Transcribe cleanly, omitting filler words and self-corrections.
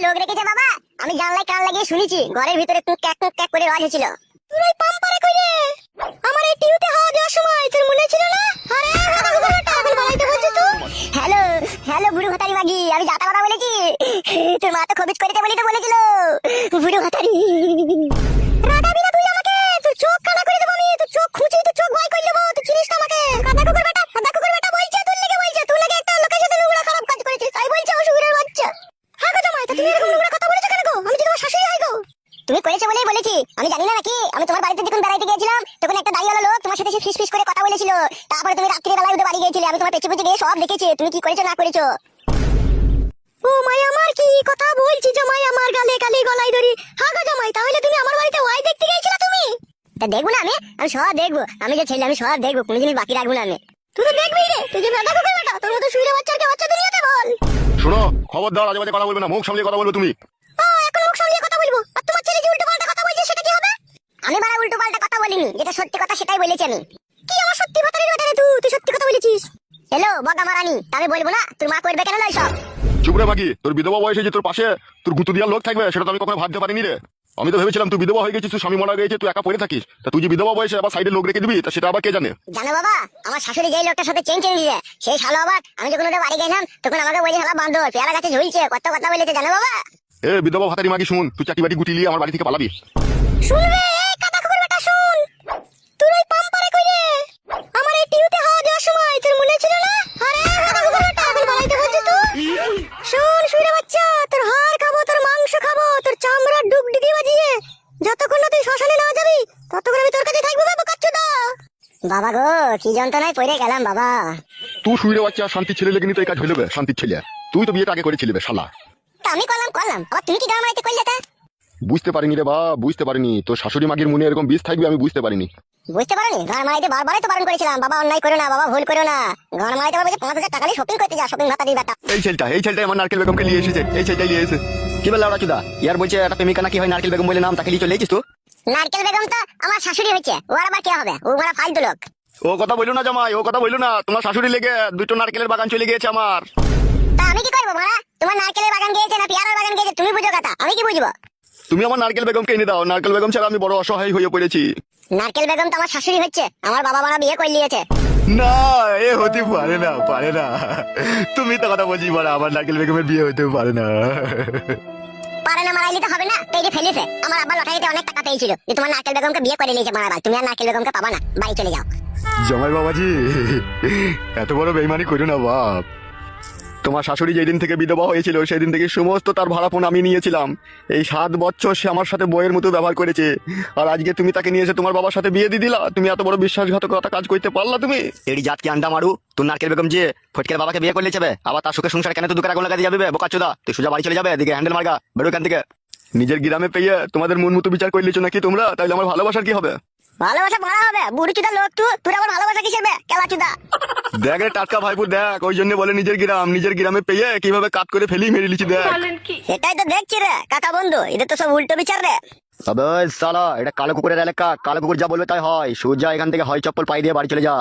লোক রেখেছে বাবা। আমি জানলায় কান লাগিয়ে শুনেছি ঘরের ভিতরে টুক ট্যাক করে আওয়াজ হচ্ছিল। তুই ওই পাম্পারে কইরে আমার এই টিউতে হাওয়া দেওয়ার সময় তোর মনে ছিল না? আরে এখন বলাইতে বলছিস তুই? হ্যালো হ্যালো বুড়ো ভাতারি মাগি, আমি যাতা কথা বলেছি। তোর মা তো খবিজ করিতে বলি তো বলেছিল বুড়ো ভাতারি। রাগাবি না তুই আমাকে, তোর চোখ কানা করে দেবো আমি, তোর চোখ খুঁচি, তোর চোখ ভয় করে দেবো, তুই চিনিস না আমাকে। কাদা কুকুর বেটা বলছে তোর লেগে বলছে, তুই লাগে একটা লোকের সাথে নোংরা খারাপ কাজ করেছিস তাই বলছে অসুবিধার বাচ্চা। হ্যাঁ গো জামাই, তুমি এরকম নোংরা কথা বলেছো কেন গো? আমি তো তোমার শাশুড়ি হই গো। তুমি করেছো বলেই বলেছি, আমি জানি না নাকি? আমি তোমার বাড়িতে যখন বেড়াইতে গিয়েছিলাম তখন একটা দাঁড়িয়ে লোক তোমার সাথে ফিস ফিস করে কথা বলেছিল। তারপরে তুমি রাত্রি বেলায় ওদের বাড়ি গিয়েছিলে, আমি তোমার পেছনে পেছনে গিয়ে সব দেখেছি তুমি কি করেছো না করেছো। ও মাই আমার কি কথা বলছি জামাই, আমার গালে গালে গলায় ধরি। হ্যাঁ গো জামাই, তাহলে তুমি আমার বাড়িতে ওয়াই দেখতে গিয়েছিলা তুমি? তা দেখবো না আমি সব দেখবো, আমি যে ছেলে আমি সব দেখবো, কোনো জিনিস বাকি রাখবো না আমি। তুই তো দেখবি রে, তুই যে বেটা কুকুর বেটা, তোর মতো শুইরে বাচ্চাকে বাচ্চা দুনিয়াতে বল। শোনো, খবরদার আজে বাজে কথা বলবে না, মুখ সামলিয়ে কথা বলবে তুমি। এখন মুখ সামলিয়ে কথা বলবো, আর তোমার ছেলে যে উল্টো পাল্টা কথা বলছে সেটা কি হবে? আমি বাড়া উল্টো পাল্টা কথা বলিনি, যেটা সত্যি কথা সেটাই বলেছি আমি। কি আমার সত্যি কথা রে বেটা রে, তুই সত্যি কথা বলেছিস। হ্যালো বগা মারানি, আমি বলবো না? তোর মা করবে কেন লয় সব? চুপ রে বাকি, তোর বিধবা বয়সে যে তোর পাশে তোর গুঁতো দেওয়ার লোক থাকবে সেটা তো আমি কখনো ভাবতে পারিনি রে। আমি তো ভেবেছিলাম তুই বিধবা হয়ে গেছিস, তুই স্বামী মারা গেছে, তুই একা পড়ে থাকিস। তা তুই যে বিধবা বয়সে আবার সাইডে লোক রেখে দিবি, তা সেটা আবার কে জানে? জানো বাবা, আমার শাশুড়ি যেই লোকটার সাথে চেঞ্জ দিয়েছে সেই শালো আবার আমি যখন ওদের বাড়ি গেলাম তখন আমাকে বলছে শালা বান্ধব পেয়ারা গাছে ঝুলছে, কত কথা বলেছে জানো বাবা। এ বিধবা ভাতারি মাগি শুন, তুই চাকরি বাটি গুটি নিয়ে আমার বাড়ি থেকে পালাবি। শুনবে এই কাদা কুকুর বেটা শুন, তুই ওই পাম্পারে কইরে আমার এই টিউতে হাওয়া দেওয়ার সময় তোর মনে ছিল না? আরে কাদা কুকুর বেটা, এখন বলাইতে বলছিস তুই? শুন শুইরে বাচ্চা, তোর হাড় খাবো, তোর মাংস খাবো, তোর চামড়া ডুগডুগি বাজিয়ে যতক্ষণ না তুই শ্মশানে না যাবি ততক্ষণ আমি তোর কাছে থাকবো বাবা কাচ্চুদা। বাবা গো কি যন্ত্রণায় পড়ে গেলাম বাবা। তুই শুইরে বাচ্চা শান্তির ছেলে লেগে তো এই কাজ হইল বে, শান্তির ছেলে। তুই তো বিয়েটা আগে করেছিলি বে শালা। তা আমি করলাম আবার তুমি কি গান মারাইতে করলে? তা বুঝতে পারিনি রে বা, বুঝতে পারিনি তোর শাশুড়ি মাগির মনে এরকম বিষ থাকবে আমি বুঝতে পারিনি। বুঝতে পারোনি? গান মারাইতে বারবারই তো বারণ করেছিলাম, বাবা অন্যায় করো না, বাবা ভুল করো না। গান মারাইতে বলছে 5,000 টাকা দিয়ে শপিং করতে যা, শপিং ভাতা দিয়ে বেটা। এই ছেলেটা আমার নারকেল বেগমকে নিয়ে এসেছে, এই ছেলেটাই নিয়ে এসেছে। কি বললা ওরা চুদা? ইয়ার বলছে একটা প্রেমিকা নাকি হয় নারকেল বেগম বলে নাম, তাকে নিয়ে চলে এসেছিস তো? নারকেল বেগম তো আমার শাশুড়ি হচ্ছে, ও আবার কে হবে? ও বড় ফালতু লোক। ও কথা বললো না জামাই, ও কথা বললো না, তোমার শাশুড়ি লেগে দুটো নারকেলের বাগান চলে গিয়েছে আমার। তা আমি কি করবো মারা? তোমার নারকেলের বাগান গিয়েছে না পেয়ারার বাগান গিয়েছে তুমি বুঝো কথা, আমি কি বুঝবো? তুমি আমার নারকেল বেগমকে এনে দাও, নারকেল বেগম ছাড়া আমি বড় অসহায় হয়ে পড়েছি। নারকেল বেগম তো আমার শাশুড়ি হচ্ছে, আমার বাবা মারা বিয়ে করে নিয়েছে। না এ হতে পারে না, পারে না। তুমি তো কথা বলছি বড়, আমার নারকেল বেগমের বিয়ে হতে পারে না। পারে না মারাইলে তো হবে না, পেটে ফেলেছে। আমার আব্বা লটারিতে অনেক টাকা পেয়েছিল যে তোমার নারকেল বেগমকে বিয়ে করে নিয়েছে মারা, তুমি আর নারকেল বেগমকে পাবা না, বাড়ি চলে যাও। জামাই বাবাজি এত বড় বেইমানি করো না বাপ। তোমার শাশুড়ি যেদিন থেকে বিধবা হয়েছিল সেদিন থেকে সমস্ত তার ভাড়াপণ আমি নিয়েছিলাম। এই 7 বছর সে আমার সাথে বইয়ের মতো ব্যবহার করেছে, আর আজকে তুমি তাকে নিয়ে এসে তোমার বাবার সাথে বিয়ে দিয়ে দিলা। তুমি এত বড় বিশ্বাসঘাতকতা কাজ করতে পারলা তুমি? এডি জাতকে আন্ডা মারু, তোর নারকেল বেগম যে ফটকের বাবাকে বিয়ে করলে যাবে, আবার তার সুখে সংসার কেন তুই দুঃখের আগুন লাগাতে যাবে বোকাচোদা? তুই সোজা বাড়ি চলে যাবে, এদিকে হ্যান্ডেল মার্গা বেরো এখান থেকে। নিজের গ্রামে পেয়ে তোমাদের মন মতো বিচার করে লিছো নাকি তোমরা? তাইলে আমার ভালোবাসার কি হবে? ভালোবাসা মারা হবে বুড়ি চুদা লোক, তুই আবার ভালোবাসা কিসের বে কেলা চুদা? দেখ রে টাটকা ভাইপুর দেখ, ওই জন্য বলে নিজের গ্রামে পেয়ে কিভাবে কাট করে ফেলি মেরে লিছি দেখ। সেটাই তো দেখছি রে কাকা বন্ধু, এটা তো সব উল্টো বিচার রে। আবে সালা, এটা কালো কুকুরের এলাকা, কালো কুকুর যা বলবে তাই হয়। সোজা এখান থেকে হয় চপ্পল পাই দিয়ে বাড়ি চলে যা।